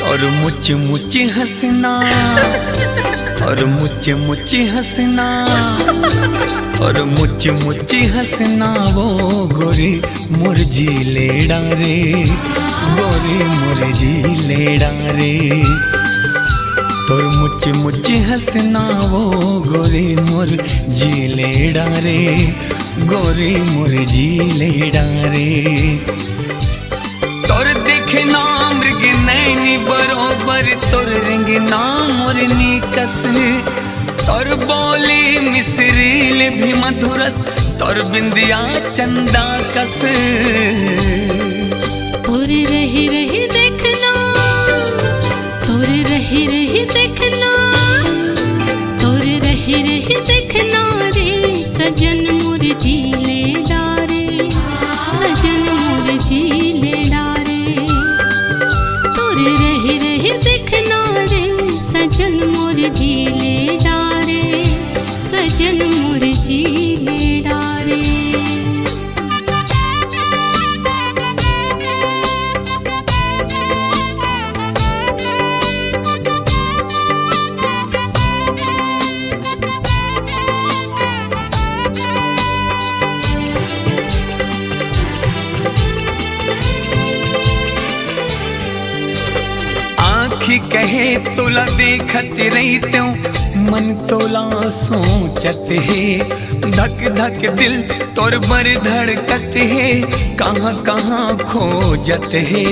और मुझ मुझ हंसना, और मुझ मुझ हंसना, और मुझ मुझ हंसना वो गोरी मुरझी लेड़ा रे, गोरी मुरझी लेड़ा रे। और मुझ मुझ हंसना वो गोरी मुरझी लेड़ा रे, गोरी मुरझी लेड़ा रे। तोर देखे ना मृग नैनी बरोबर, तोर रंग ना मोरनी कस, तोर बोली मिसरील भी मधुरस, तोर बिंदिया चंदा कस। तोर रही रही देखना, तोर रही रही देखना, तोर रही रही देखना रे सजन मुरझी लेड़ा रे, सजन मुरझी लेड़ा रे। तोर रही रही देखना रे सजन मुरझी लेड़ा रे, सजन मुरझी लेड़ा रे। आँखी कहे तोला देखत रही त्यों, मन तोला सोचत है, धक धक दिल तोर बर धड़कत है, कहाँ कहाँ खोजत है।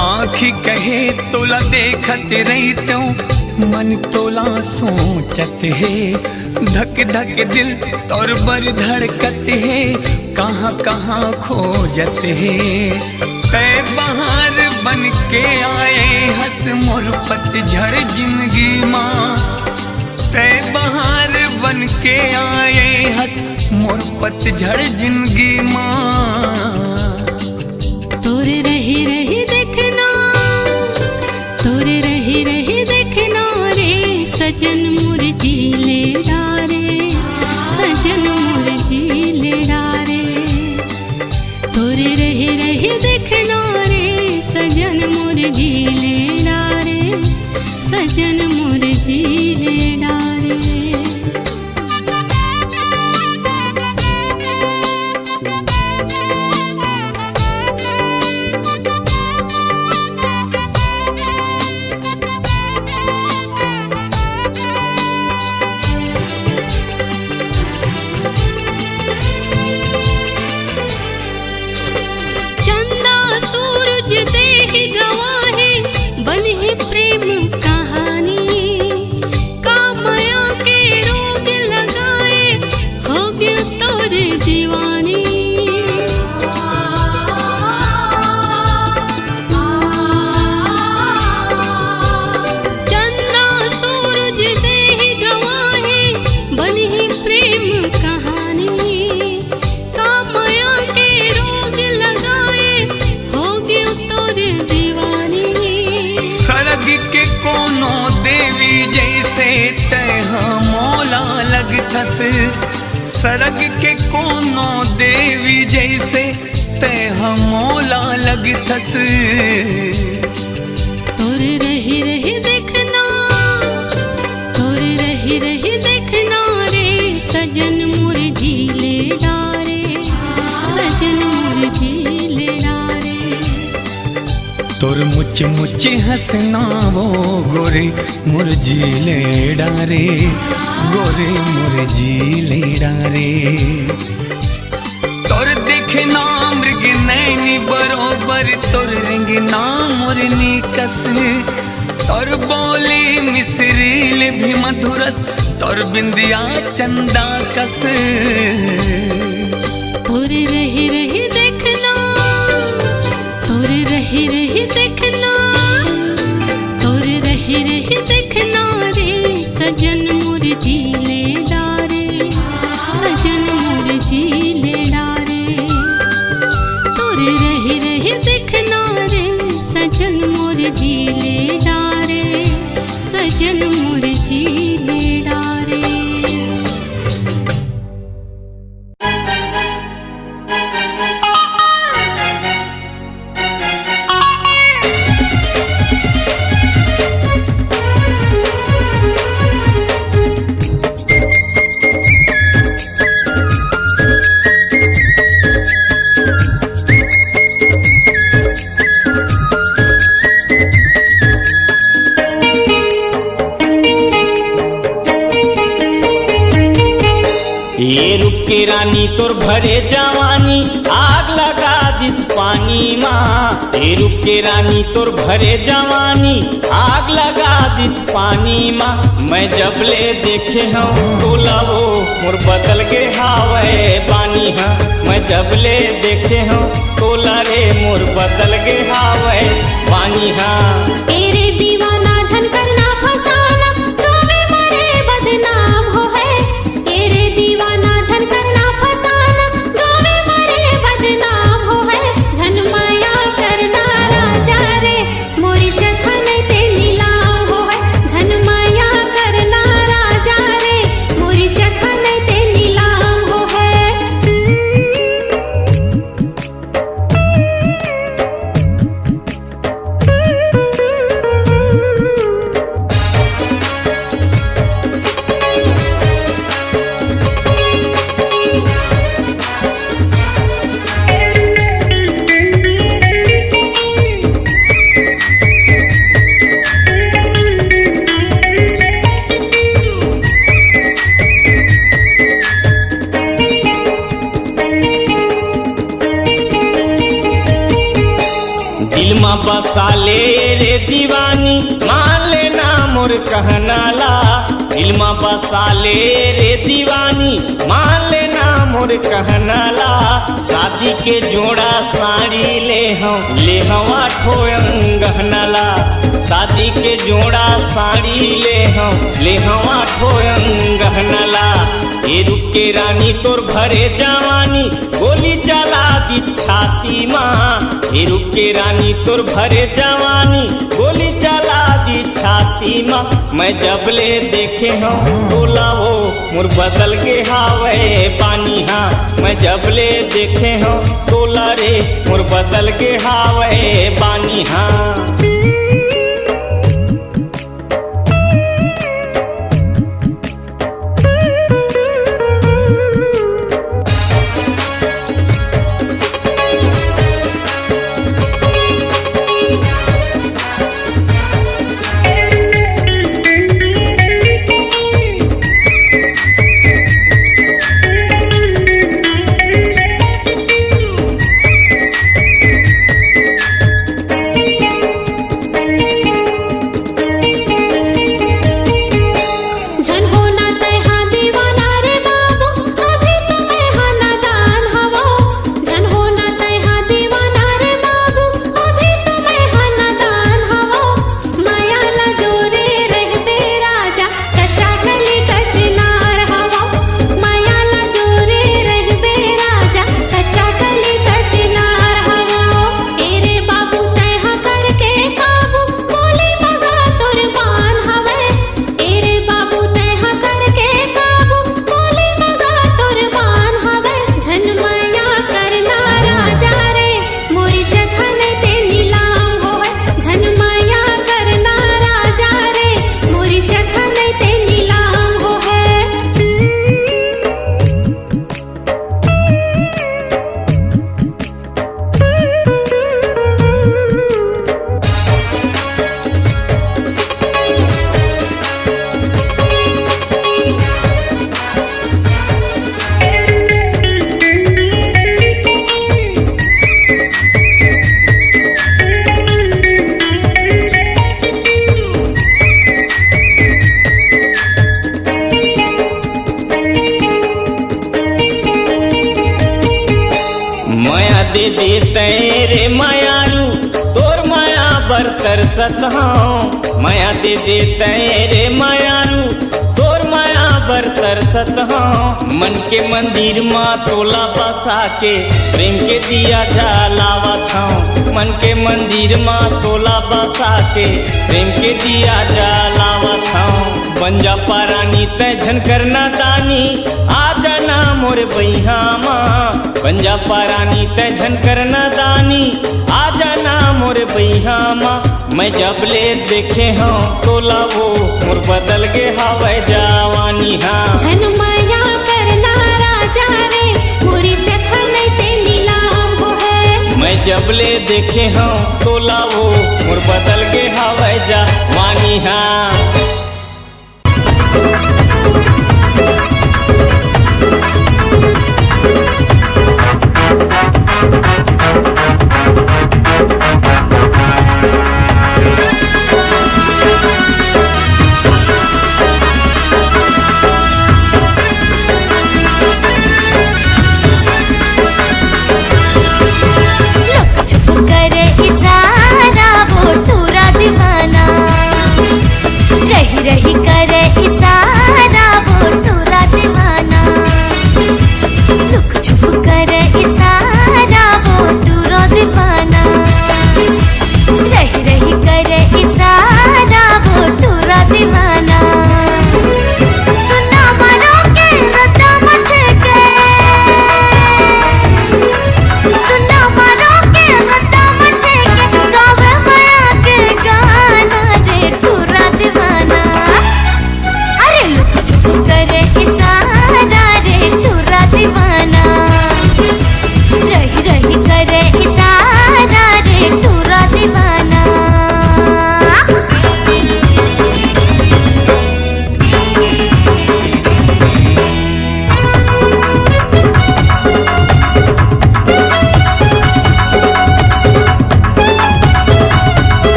आँखी कहे तोला देखत रही त्यों, मन तोला सोचत है, धक धक दिल तोर बर धड़कत है, कहाँ कहाँ खोजत है। तै बहार बन के आए हंस मोर पतझड़ जिंदगी माँ, तै बहार बन के आए हंस मोर पतझड़ जिंदगी माँ। तोर रही रही देखना, तोर रही रही देखना रे सजन मुरझी लेड़ा रे, सजन मुरझी लेड़ा रे। तोर रही रही देखना रे सजन मुरझी लेड़ा रे, सजन मुरझी लेड़ा रे। सरग के कोनो देवी जैसे तै मोला लगथस। तोर रही रही देखना, तोर रही रही देखना रे सजन मुरझी लेड़ा रे, सजन मुरझी लेड़ा रे। तोर मुझ मुझ हंसना वो गोरे मुरझी लेड़ा रे, गोरे मुरझी लेड़ा रे। तोर देखे ना मृग नैनी बरोबर, तोर रंग ना मोरनी कस, तोर बोली मिसरील भी मधुरस, तोर बिंदिया चंदा कस। तोर रही रही देखना, तोर रही रही देखना, तोर रही रही देखना रे सजन मुरझी लेड़ा रे, सजन मुरझी लेड़ा रे। तोर रही रही देखना रे सजन मुरझी लेड़ा रे, सजन मुरझी लेड़ा रे। के रानी तोर भरे जवानी आग लगा दिस पानी माँ। हे रूप के रानी तोर भरे जवानी आग लगा दिस पानी माँ। मैं जब ले देखे हूँ तोला वो मोर बदल के हावे पानी हाँ। मैं जब ले देखे हूँ तोला रे मोर बदल के हावे पानी हाँ। तेरे दीवाना झन करना फसाना तोवे मरे बदनाम हो है। तेरे दीवाना झन करना फसाना तोवे मरे बदनाम हो है। झन माया करना राजा रे मोरी जखन ते नीलाम हो है। झन माया करना राजा रे मोरी जखन ते नीलाम हो है। दिल में बसा ले रे दीवानी मान लेना मोर कहना ला। दिल में बसा ले रे दीवानी मान लेना मोर कहना ला। शादी के जोड़ा साड़ी ले हवा ठोयंग गहना ला। शादी के जोड़ा साड़ी ले हवा ठोयंग गहना ला। ये रूप के रानी तोर भरे जवानी गोली चला दी छाती माँ। ये रूप के रानी तोर भरे जवानी गोली चला दी छाती माँ। मैं जब ले देखे हूँ तोला वो मोर बदल के हावे पानी हाँ। मैं जब ले देखे हूँ तोला रे मोर बदल के हावे पानी हाँ। दे देते रे मायारू तोर माया बर तरसत हूँ। माया दे देते रे मायारू तोर माया बर तरसत हूँ। मन के मंदिर माँ तोला बसा के प्रेम के दिया जलावत हूँ। मन के मंदिर माँ तोला बसा के प्रेम के दिया जलावत हूँ। बन जा पारानी तय झन करना दानी आ जाना मोर बैहा माँ। बन जा पारानी तय झन करना दानी आ जाना मोर बैहा माँ। मैं जब ले देखे हूँ तोला वो मोर बदल के हवे जवानी हाँ। झन माया करना राजा रे मोरी जखन ते नीलाम हो है। मैं जब ले देखे हूँ तोला वो मोर बदल के हवे जवानी हाँ।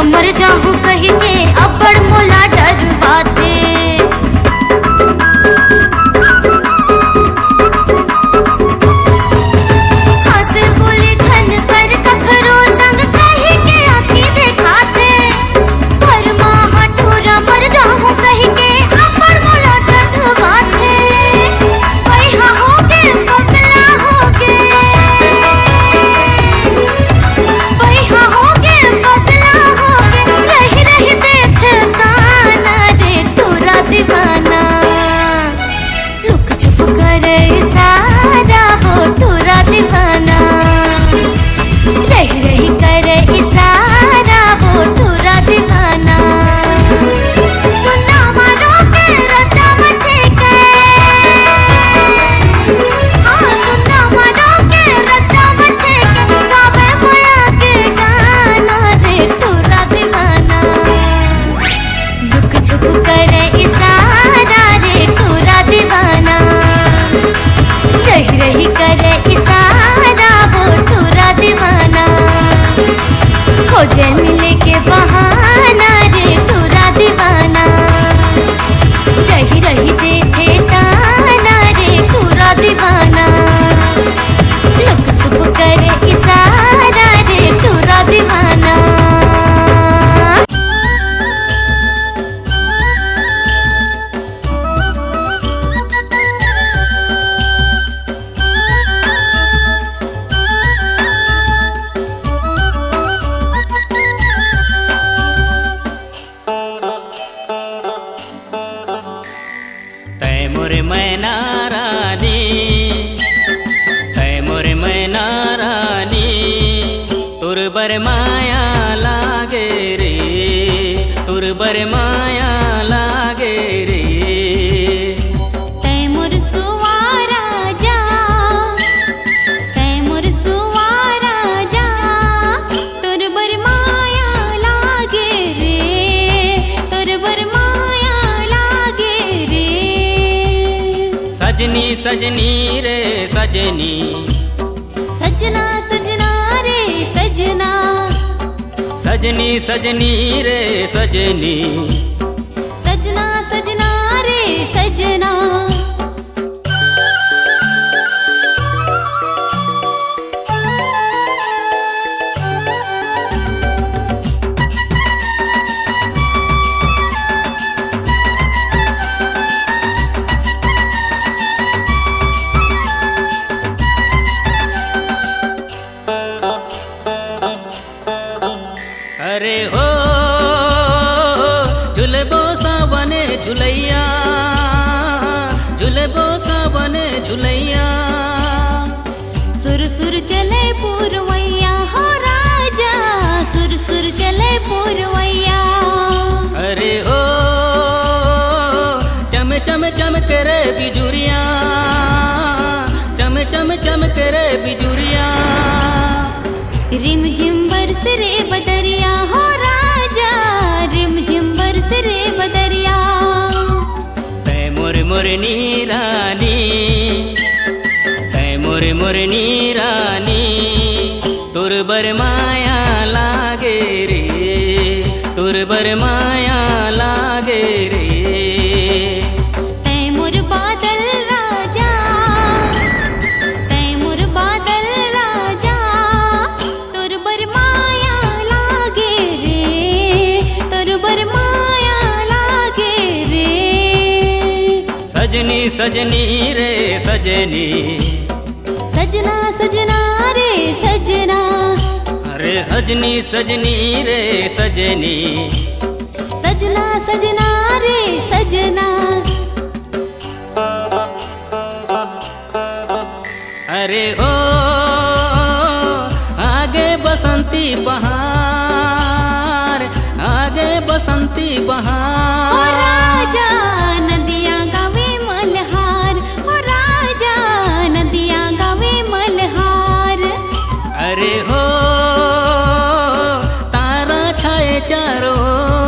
मर जाहूँ कहीं के अब्बड़ मोला डर बाते। हंस बोले झन कर कखरो संग कहीं के आँखी देखाते। पर माँ ठोरा मर जाहूँ कहीं के अब्बड़ मोला डर बाते। पैहा होगे पगला होगे, पैहा होगे पगला होगे, रही रही देख गाना रे तोरा दीवाना। लुक छुप कर इशारा हो तोरा दीवाना, रही रही कर इशारा हो तोरा दीवाना। सुना मारो के रटा मचे के, हाँ सुना मारो के रटा मचे के, गावे मोया के गाना रे तोरा दीवाना। लुक छुप कर इशारा रे तोरा दीवाना, रही रही कर इशारा हो तोरा दीवाना। खोजे मिले के बहाना रे तोरा दीवाना, रही रही देखे ताना रे तोरा दीवाना। लुक छुप कर इशारा रे तोरा दीवाना। तै मोरे मैना रानी, तै मोरे मैना रानी, तुर बर माया लागे रे, तुर बर माया लागे रे। तैमुर सुवारा जा, तैमुर सुवारा जा, तोर बर माया लागे रे, तोर बर माया लागे रे। सजनी सजनी रे सजनी, सजना सजना रे सजना, सजनी सजनी रे सजनी। सजना सजना रे सजना। अरे हो झुलबो सावन झुलैया, झुलबो सावन झुलैया। सुर सुर चले पुरवैया हो राजा, सुर सुर चले पुरवैया। अरे हो चम चम चम करे बिजुरिया, चम चम चम करे बिजुरिया। रिम झिम बरस रे बदरिया हो राजा, रिम झिम बरस रे बदरिया। तै मोर मोरनी रानी, तै मोर मोरनी रानी, तुर बर माया लागे रे, तुर बर माया लागे रे। तैमुर बादल राजा, तैमुर बादल राजा, तोर बर माया लागे रे, तोर बर माया लागे रे। सजनी सजनी रे सजनी, सजना सजना रे सजना, अरे सजनी सजनी रे सजनी। सजना सजना रे सजना। अरे ओ आगे बसंती बहार, आगे बसंती ओ बहार। राजा नदिया गावे मल्हार, ओ राजा नदिया गावे मल्हार। अरे हो तारा छाए चारों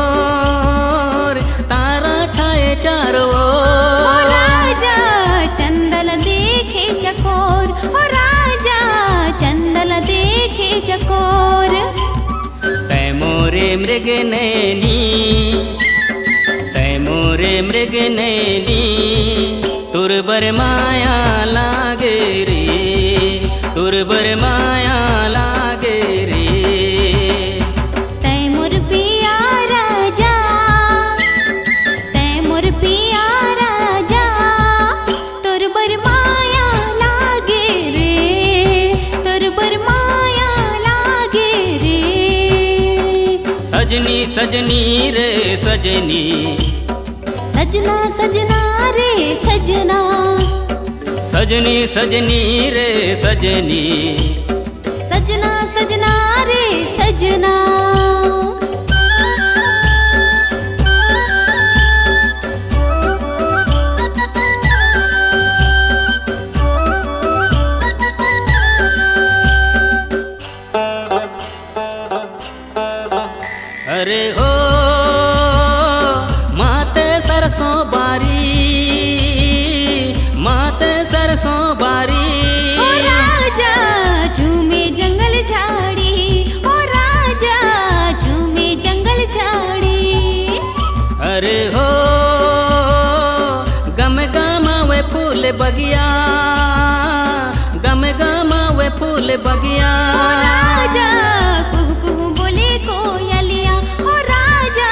ओर, तारा छाए चारों ओ ओर। राजा चंदल देखे चकोर, ओ राजा चंदल देखे चकोर। तै मोरे मृग नैनी तैमूरे मृग नैनी तुरबर माया लागे रे तुरबर माया लागे रे तैमूर पिया राजा तैमूर पिया राजा तुरबर माया लागे रे तुरबर माया लागे रे सजनी सजनी रे सजनी सजना सजना रे सजना सजनी सजनी रे सजनी सजना सजना रे सजना अरे ओ माते सरसों बारी माते सरसों बारी ओ राजा झूमे जंगल झाड़ी ओ राजा झूमे जंगल झाड़ी अरे हो गम गम वे फूल बगिया गम गम वे फूल बगिया ओ राजा कुहू कुहू बोले कोयलिया ओ राजा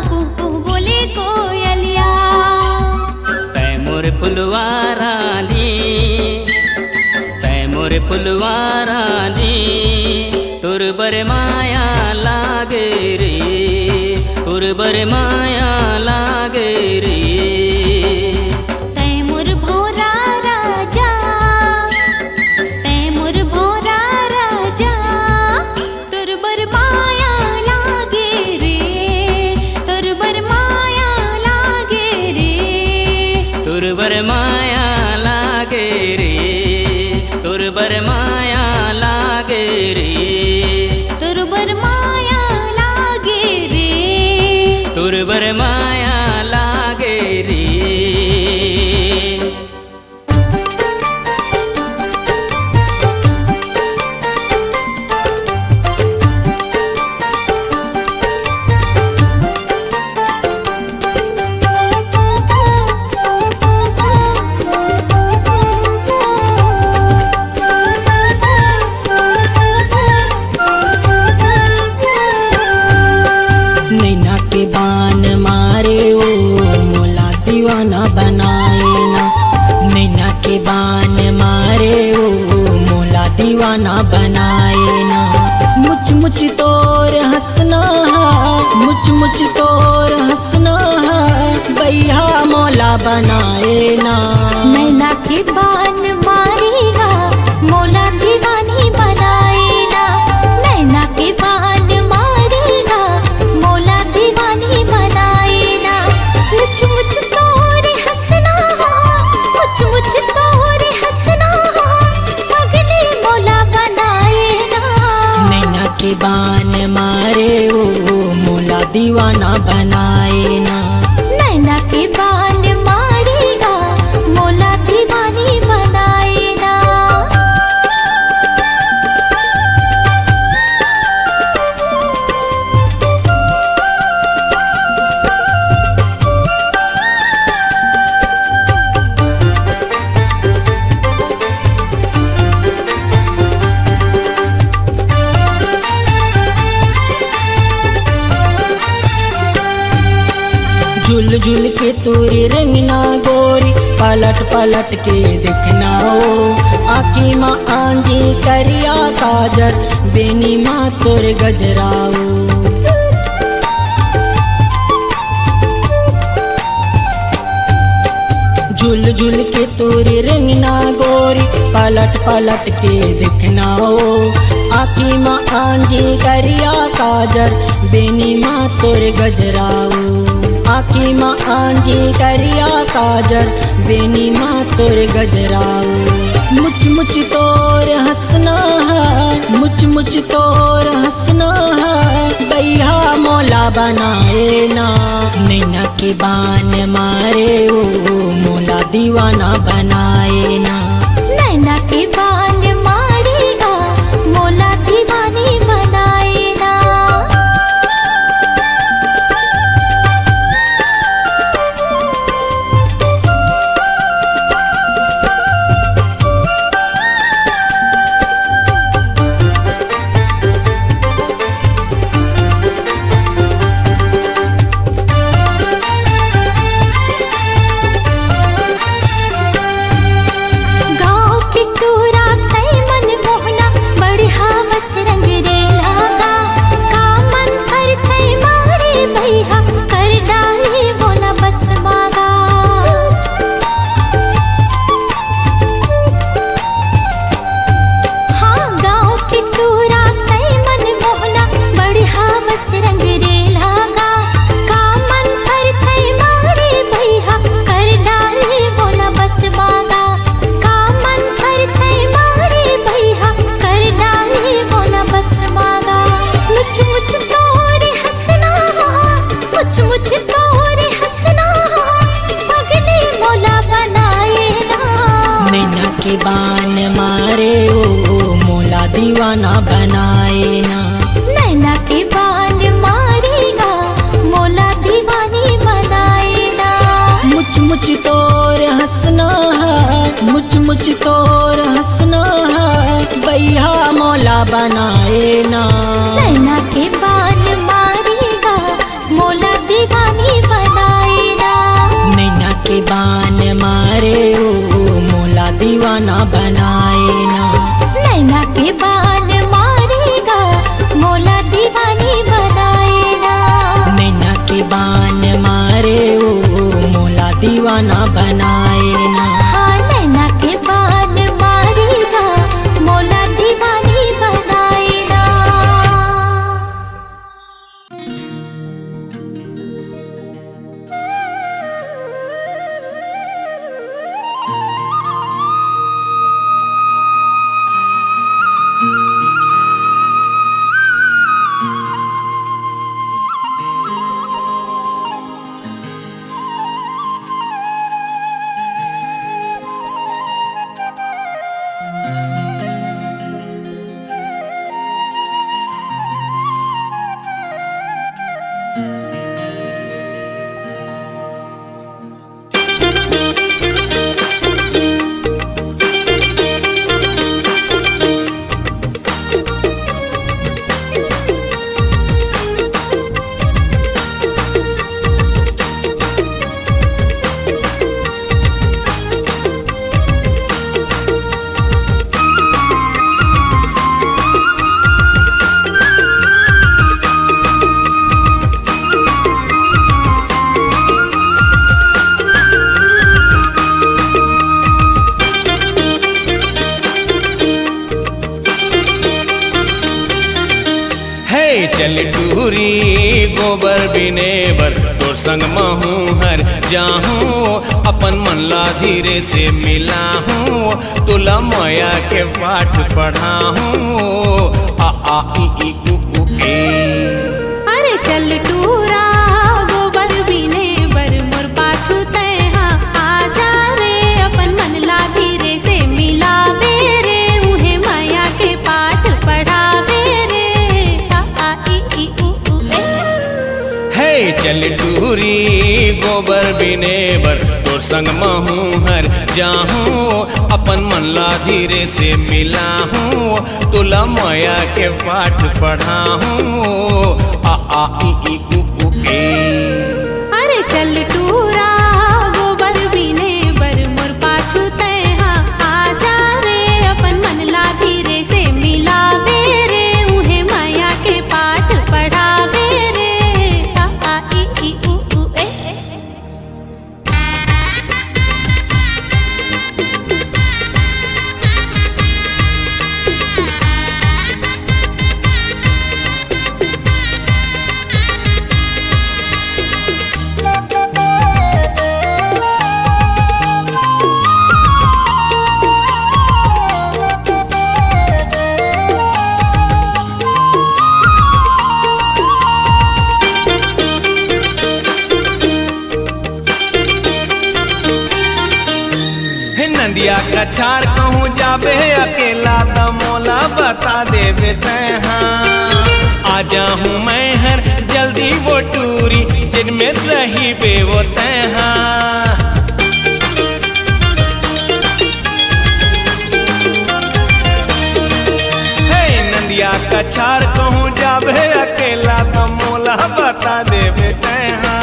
कुहू कुहू बोले कोयलिया तैमूर फुलवारानी तैमूर फुलवारानी तुरबर माया लागे रे तुरबर माया लागे रे तैमूर भौरा राजा तैमूर भौरा राजा तुरबर माया लागे रे तुरबर माया लागे रे तुरबर माया लागे रे तुरबर माया लागे रे तुरबर माया लागे रे तुरबर माया लागे रे नैना के बान मारे ओ मोला दीवाना बनाए ना नैना के बान मारे ओ मोला दीवाना बनाए ना मुच मुच तोर हंसना मुच मुच तोर हंसना भैया मोला बनाए ना नैना के बान मारेगा मोला दीवानी बनाएगा नैना के बान मारेगा मोला दीवानी बनाएगा मुझ मुझ तोरे हंसना मुझ मुझ तोरे हंसना अगले मोला बनाएगा नैना के बान मारे ओ मोला दीवाना बनाए ना नैना के बान मारेगा मोला दीवानी बनाएगा झुल झुल के तोरे रंगना गोरी पलट पलट के दिखना ओ आखी माँ आंधी करिया काजर बेनी माँ तोरे गजराओ झुल झुल के तोरे रंगना गोरी पलट पलट के दिखना ओ आखी माँ आंधी करिया काजर बेनी माँ तोरे गजराओ आखी माँ आंधी करिया काजर बेनी माँ तोर गजराओ मुच मुच तोर हंसना मुच मुच तोर हंसना भैया मोला बनाए ना नैना के बान मारे ओ मोला दीवाना बनाए ना नैना के बान मारेगा मोला दीवानी बनाएगा दीवाना बनाए ना। नैना के बान मारेगा मोला दीवानी बनाएगा। मुझ मुझ तोर हंसना है, मुझ मुझ तोर हंसना है, भैया मौला बनाए ना। नैना के बान मारेगा मोला दीवानी बनाएगा। नैना के बान मारे ओ मोला दीवाना बनाए ना। नैना के बान मारेगा मोला दीवानी बनाएगा। नैना के बान मारे ओ मोला दीवाना बनाए ना। हाँ नैना के बान मारेगा मोला दीवानी बनाएगा। चल टूरी गोबर बिने बर तोर संग महूँ हर जाहूँ। अपन मन ला धीरे से मिलाहूँ, तुला माया के पाठ पढ़ाहूँ। आ आ ई उ उ ए। अरे चल टूरा गोबर बिने बर मोर पाछू तैहा आजा रे। अपन मन ला धीरे से मिलावे रे, उहे माया के पाठ पढ़ावे रे। आ ई उ उ ए। हे चल टूरी गोबर बिने बर तोर संग महूँ हर जाहूँ। अपन मन ला धीरे से मिलाहूँ, तुला माया के पाठ पढ़ाहूँ। आ आ ई उ उ ए। अरे चल टूरा गोबर बिने बर मोर पाछू तैहा आजा रे। अपन मन ला धीरे से मिलावे रे, उहे माया के पाठ पढ़ावे रे। आ ई उ उ ए। नदिया कछार कहूँ जाबे अकेला त मोला बता देवे तैहा। आ जाहूँ मैं हर जल्दी वो टूरी जिनमें रही बे वो तैहा। हे नदिया कछार कहूँ जाबे अकेला त मोला बता देवे तैहा।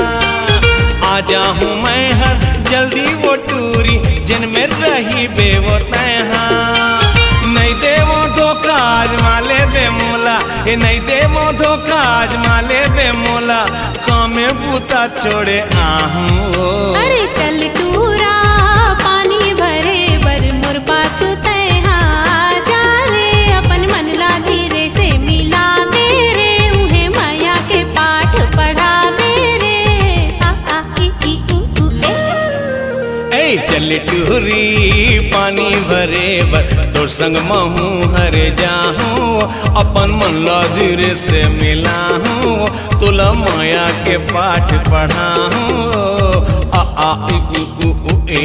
आ जाहूँ मैं हर जल्दी वो टूरी जिनमें रही बे वो तैहा। नहीं देवो धोखा आज माले बे मोला, हे नहीं देवो धोखा आज माले बे मोला। कामे बूता छोड़े आहूँ। अरे चल टूरा पानी भरे बर मोर पाछू तैहा आजा रे। अपन मन ला धीरे से मिलावे रे, उहे माया के पाठ पढ़ावे रे। आ ई उ ए। ए चल टूरी पानी भरे बर तोर संग महूँ हर जाहूँ। अपन मन ला धीरे से मिलाहूँ, तुला माया के पाठ पढ़ाहूँ। आ आ ई उ ए।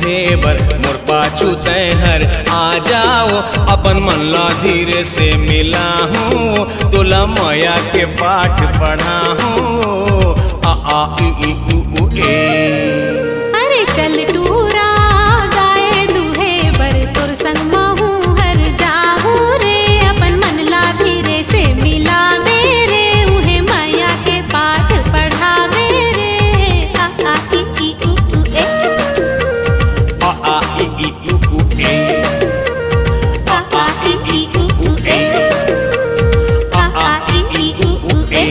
ढेबर मोर पाछू तैहर आ जाओ अपन मन ला धीरे से मिला हूँ तोला माया के पाठ पढ़ा हूँ आ आ ई उ ऊ ए। अरे चल टूरा गाए दुहे बर तोर संग महू हर जाहू रे अपन मन ला धीरे से मिला मेरे उहे माया के पाठ पढ़ा मेरे आ आ ई उ ए आ आ ई उ ऊ ए आ आ ई उ ए आ आ ई उ ए।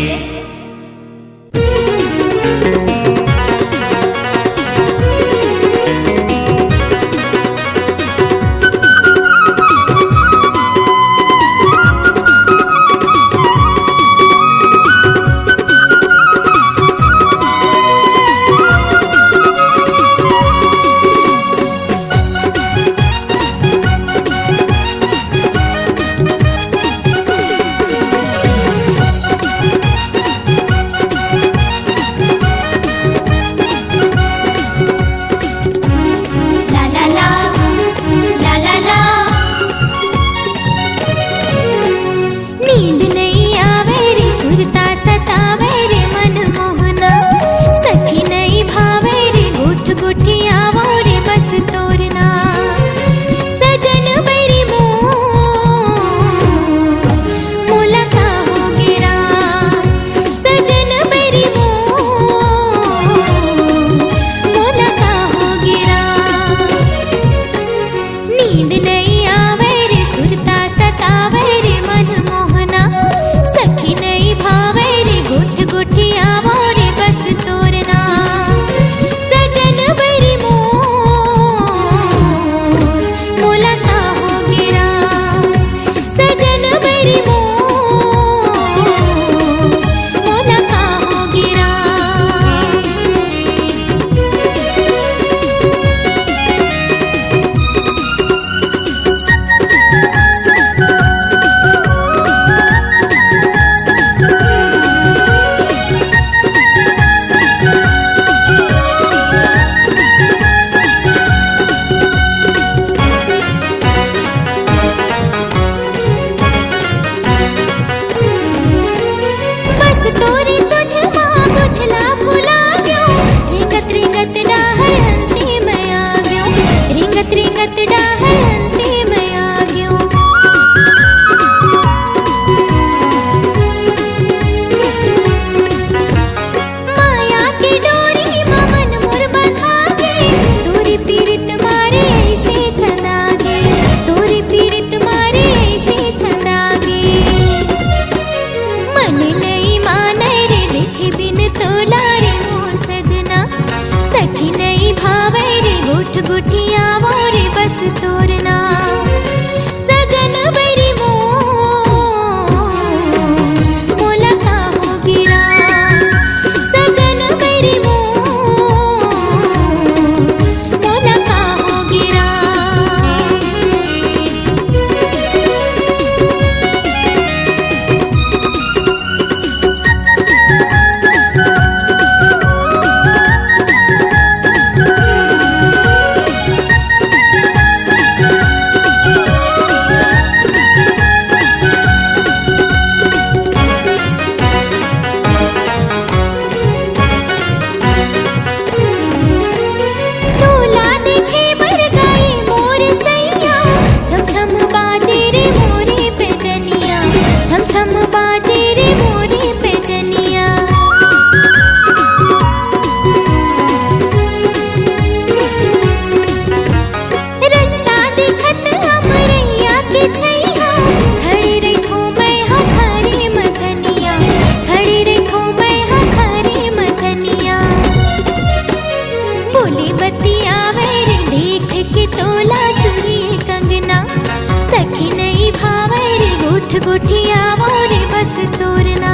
गुठिया मोरे बस तोरना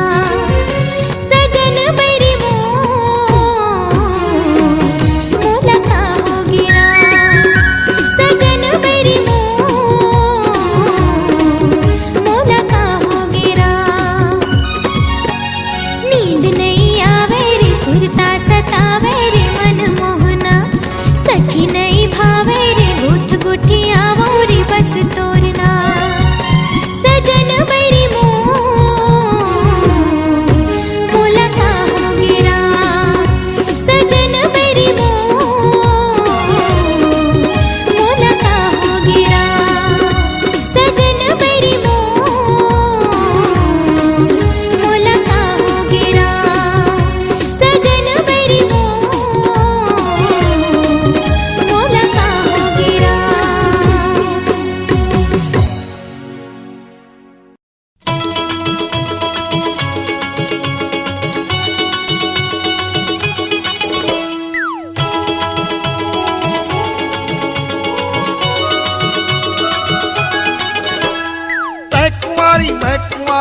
सजन बरी मोला का हो गिरा सजन बरी मोला का हो गिरा नींद नहीं आवे रे सुरता सतावे रे मन मोहना सखी नहीं भाव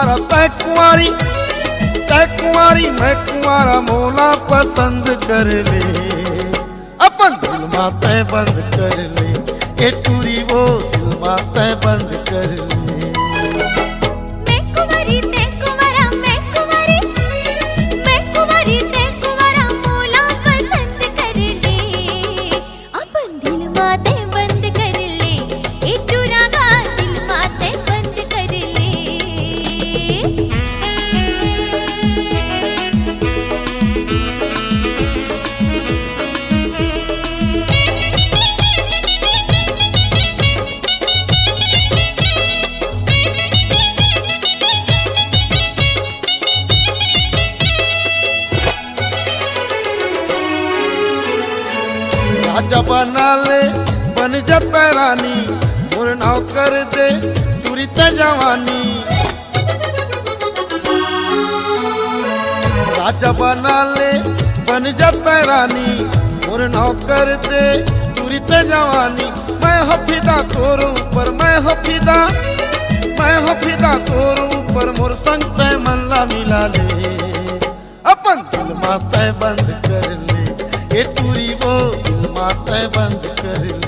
कुंवारा तय कुंवारी, तय कुंवारी मैं कुंवारा मोला पसंद कर ले, अपन दिल मा तय बंद कर ले, ए टूरी वो दिल मा तय बंद कर ले। मैं कुंवारी ते कुंवारा, मैं कुंवारी, मैं कुंवारी ते कुंवारा मोला पसंद कर ले, अपन दिल माते बंद कर ले, ए टूरा गा दिल माते बंद कर ले। राजा बना ले बन जाता रानी, मोर नाव कर दे तुरी ते जवानी। राजा बना ले बन जाता रानी, मोर नाव कर दे तुरी ते जवानी। मैं हो फिदा तोर ऊपर, मैं हो फिदा, मैं हो फिदा तोर ऊपर, मोर संग तय मन ला मिला ले, अपन दिल मा तय बंद कर ले, ये टूरी वो दिल मा तय बंद कर ले।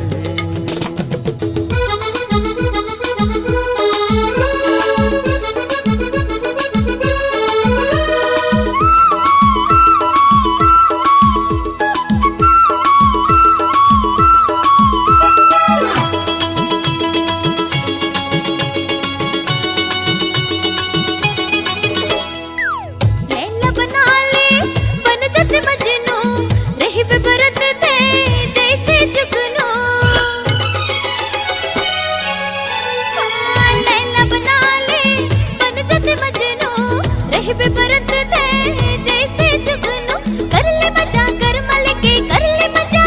लैला बना ले बन जाते मजनू, रही बेबरत थे जैसे जुगनू। लैला बना ले बन जाते मजनू, रही बेबरत थे जैसे जुगनू। कर ले मजा कर मलके, कर ले मजा,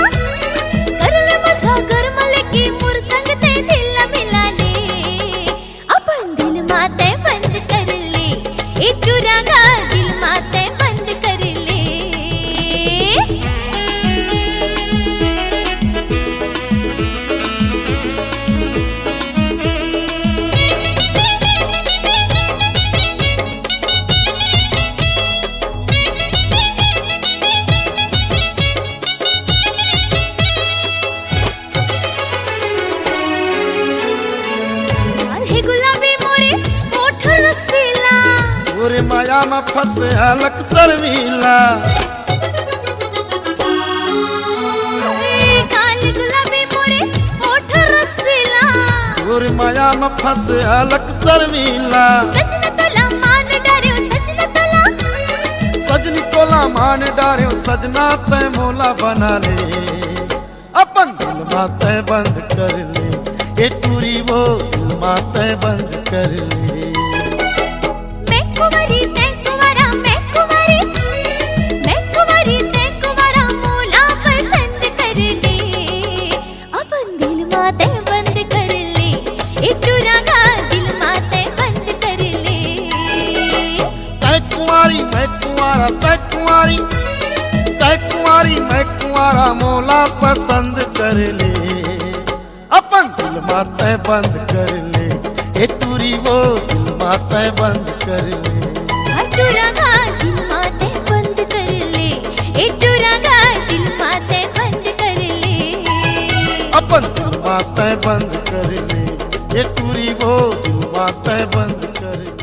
कर ले मजा कर मलके, मोर संग ते दिल मिला ले, अपन दिल माते बंद कर ले, ए टूरा गा दिल माते बंद कर ले। हे गुलाबी मोरे ओठ रसीला, तोरे माया में फंसे हलक शर्मीला। काल गुलाबी मोरे ओठ रसीला, तोरे माया में फंसे हलक शर्मीला। सजना तोला मान डार्यो, सजना तोला, सजनी तोला मान डारे, सजना तय मोला बना ले, अपन दिल मा तय बंद कर ले, ये टूरी वो दिल मा तय बंद कर ले। मैं कुंवारी ते कुंवारा, मैं कुंवारी, मैं कुंवारी ते कुंवारा मोला पसंद कर ले, अपन दिल माते बंद कर ले, ए टूरा गा दिल माते बंद कर ले। तय कुंवारी मैं कुंवारा, तय कुंवारी, तय कुंवारी मैं कुंवारा मोला पसंद कर ले, अपन दिल मा तय बंद कर ले, ए टूरी वो दिल मा तय बंद कर ले। टूरा गा दिल माते बंद कर ले, ए टूरा गा दिल माते बंद कर ले। अपन दिल मा तय बंद कर ले, ये टूरी वो दिल मा तय बंद कर ले।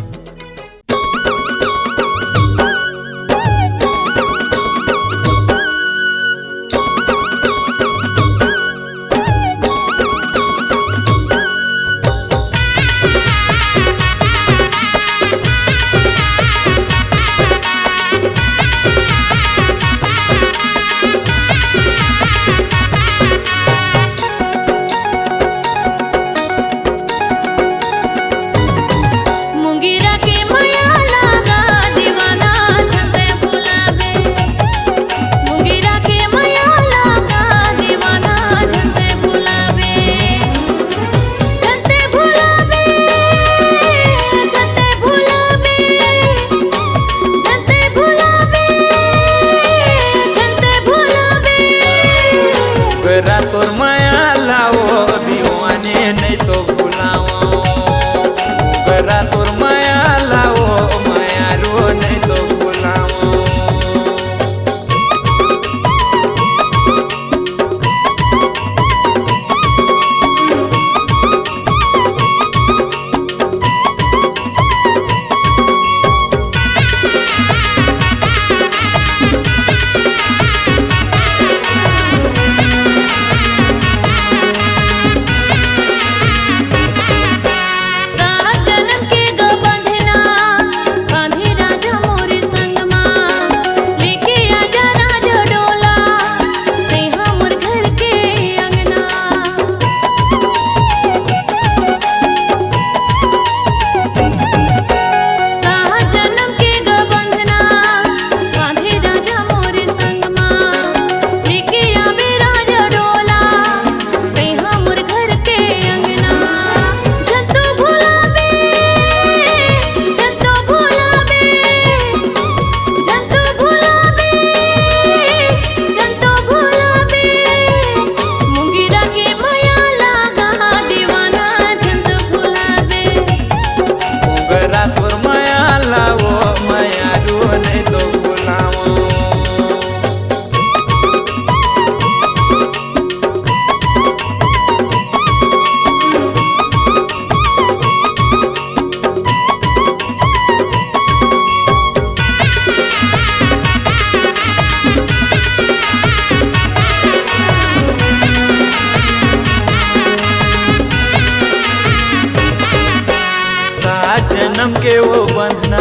जन्म के वो बंधना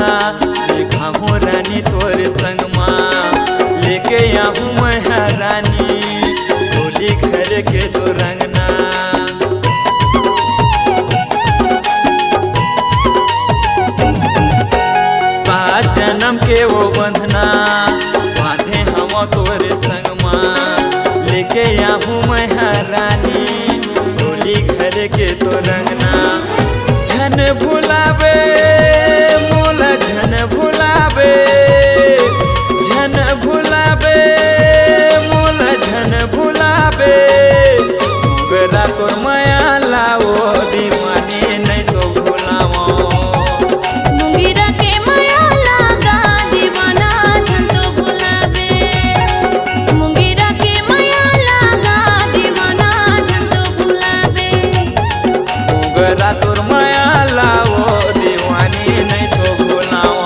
देखा हूँ रानी तोरे संग माँ लेके आऊँ मैं रानी होली घर के तो रंगना। सात जन्म के वो बंधना बांधे हम तोरे संग माँ लेके आऊँ मैं रानी होली घर के तो रंगना। झन भुलावे मोला झन भुलावे झन भुलावे मोला झन भुलावे मोगरा तोर माया लाओ दीवानी नहीं तो भुलाओ। मुंगेरा के माया लागा दीवाना झन तो भुलावे मुंगेरा के माया लागा दीवाना झन तो भुलावे। मोगरा तोर माया लाओ दीवानी नहीं तो भुलाओ।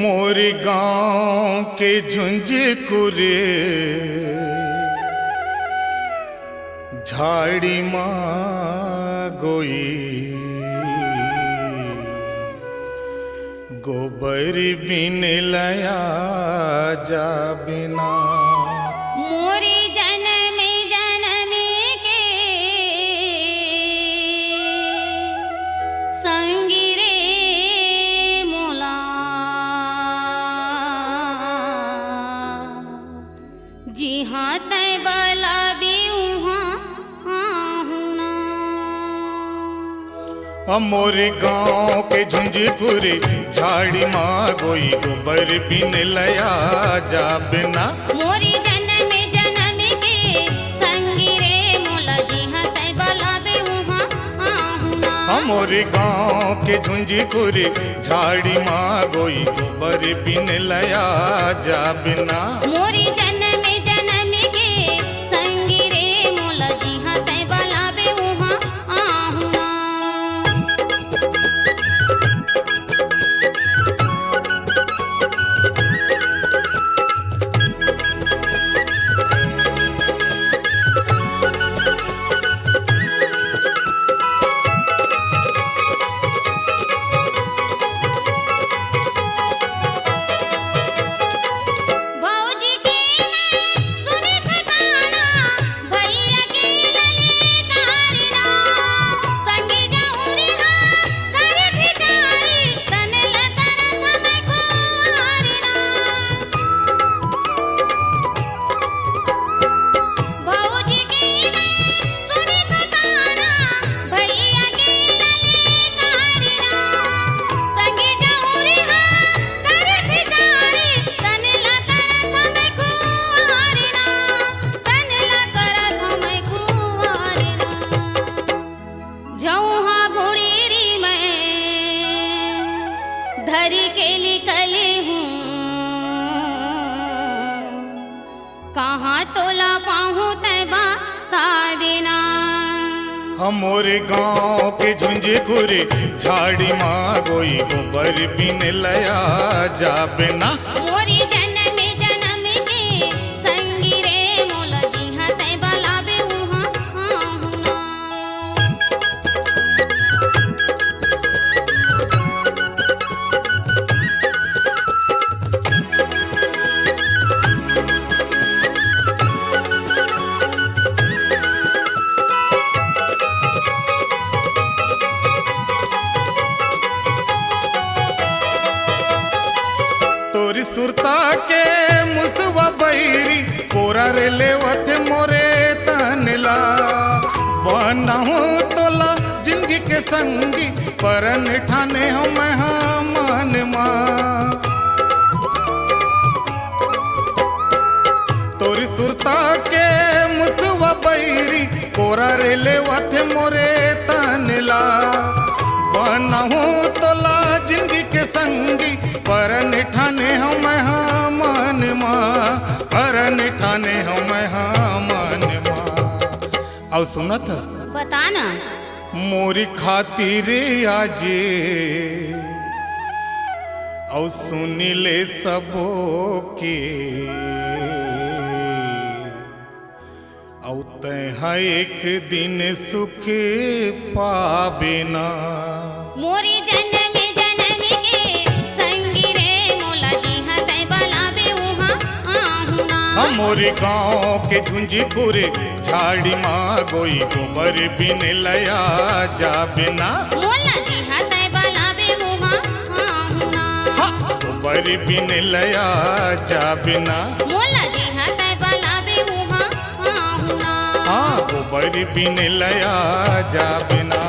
मोर गांव के झुंझकुरे झाड़ी माँ गोई गोबर बिन लया जा बिना। मोरी जन्म जन्म के संगी रे मोला जी हाँ तय बला भी मोर गांव के झुंझकुरे झाड़ी माँ गोई गोबर बिन लया जा बिना। मोरी जन्म जन्म के संगी रे मोला जी हाँ तय बला भी मोर गांव के झुंझकुरे झाड़ी माँ गोई गोबर बिन लया जा बिना। मोरी जन्म जन्म के संगी रे मोला जी हाँ तय बला भी भौजी के सुने ठिकाना भैया के लले कारना संगी जाऊरी हाँ करे थी जारी तन लकर थमै कुआरना। भौजी के सुने ठिकाना भैया के लले कारना संगी जाऊरी हाँ करे थी जारी तन लकर थमै कुआरना तन लकर थमै कुआरना। जौहा गुड़ेरी मैं धरी के निकली हूँ कहाँ तोला पाहूँ तय बता देना। मोर गांव के झुंझकुरे झाड़ी माँ गोई गोबर बिन लया जा बिना। मोरी जन्म जन्म के संगी रे मोला जी हाँ तय बला बे तोरी सुरता के मुसवा बैरी कोरा रे लेवत मोरे तनला बनाहूँ तोला जिंदगी के संगी परन ठाने हो मैं मन माँ। तोरी सुरता के मुसवा बैरी कोरा रे लेवत मोरे तनला बनाहूँ तोला जिंदगी के संगी ठाने हम मन माँ, परन ठाने हम मन माँ। और सुनत बता ना। मोरी खातिर आजे और सुनी ले सबो के, और तैहा एक दिन सुख पाबे ना। मोरी जन्म जन्म के संगी रे मोला जी हदै बलावे उहाँ आहू ना। मोरे गाँव के झुंझीपुर झाड़ी माँ गोई गोबर बिन लया जाबे ना। मोला जी हदै बलावे उहाँ आहू ना। गोबर बिन लया जाबे ना। मोला जी हदै बलावे उहाँ आहू ना। गोबर बिन लया जाबे ना।